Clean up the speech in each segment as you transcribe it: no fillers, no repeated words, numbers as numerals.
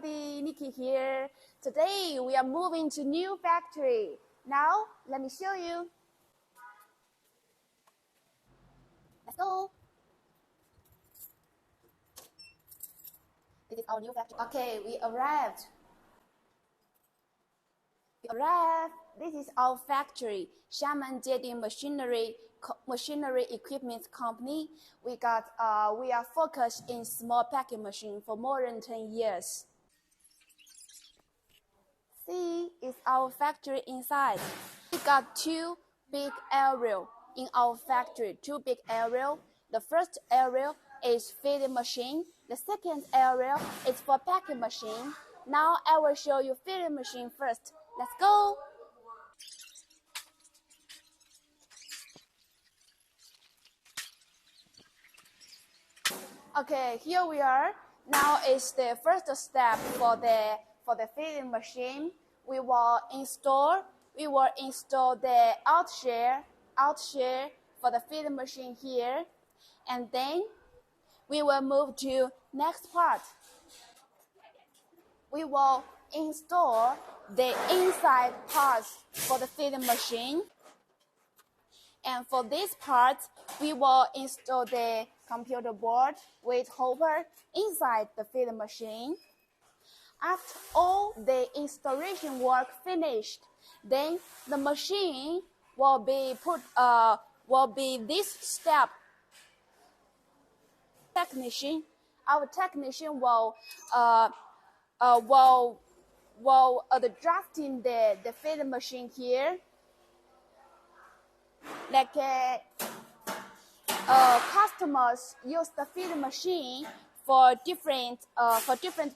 everybody, Nikki here. Today we are moving to new factory. Now let me show you. Let's go. This is our new factory. Okay, we arrived. This is our factory, Xiamen JD Machinery Equipment Company. We are focused in small packing machine for more than 10 years. See, it's our factory inside. We got two big areas in our factory. Two big areas. The first area is feeding machine. The second area is for packing machine. Now I will show you feeding machine first. Let's go. Okay, here we are. Now is the first step for the feeding machine. We will install the outshare for the feeding machine here, and then we will move to next part. We will install the inside parts for the feeding machine. And for this part, we will install the computer board with hopper inside the feeding machine. After all the installation work finished, then the machine will be this step. Our technician will adjusting the feeding machine here. Like customers use the feeding machine for different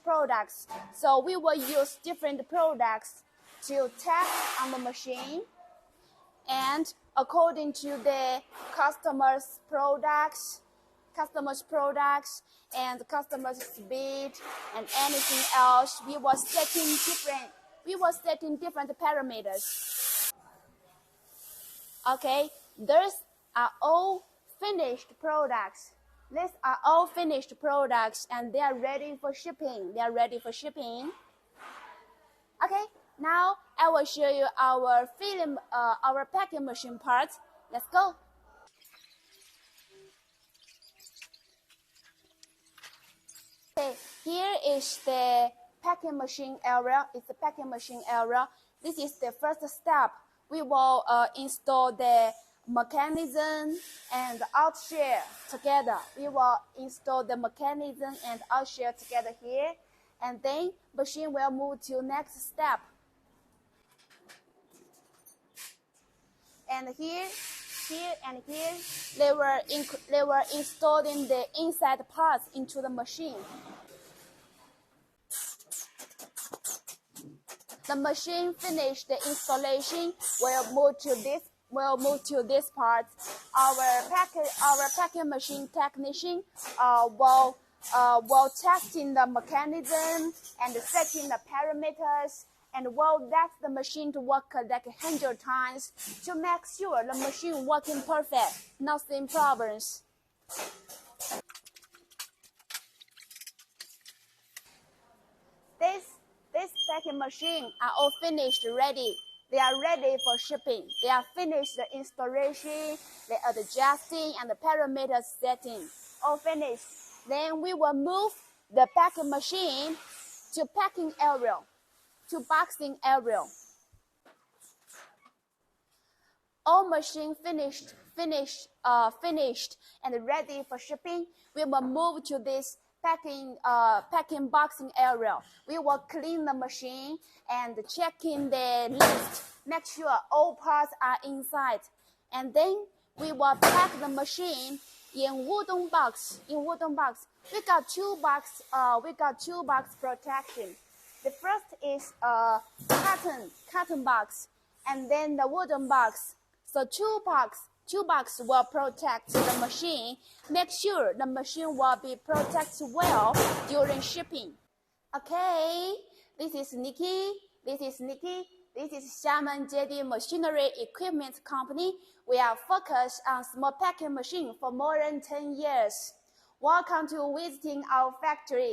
products, so we will use different products to test on the machine, and according to the customers' products and customers' speed and anything else, we were setting different parameters. Okay, these are all finished products. These are all finished products, and they are ready for shipping. Okay, now I will show you our packing machine parts. Let's go. Okay, here is the packing machine area. This is the first step. We will install the mechanism and outshare together. Here, and then machine will move to next step. And here, they were installing the inside parts into the machine. The machine finished the installation. We'll move to this part. Our packing machine technician will testing the mechanism and setting the parameters, and will let the machine to work like 100 times to make sure the machine working perfect, nothing problems. This packing machine are all finished, ready. They are ready for shipping. They are finished the installation, the adjusting, and the parameter setting. All finished. Then we will move the packing machine to packing area, to boxing area. All machine finished and ready for shipping. We will move to this packing boxing area. We will clean the machine and checking the list, make sure all parts are inside, and then we will pack the machine in wooden box. We got two box protection. The first is cotton box, and then the wooden box. So two box will protect the machine. Make sure the machine will be protected well during shipping. Okay, this is Nikki. This is Xiamen JD Machinery Equipment Company. We are focused on small packing machine for more than 10 years. Welcome to visiting our factory.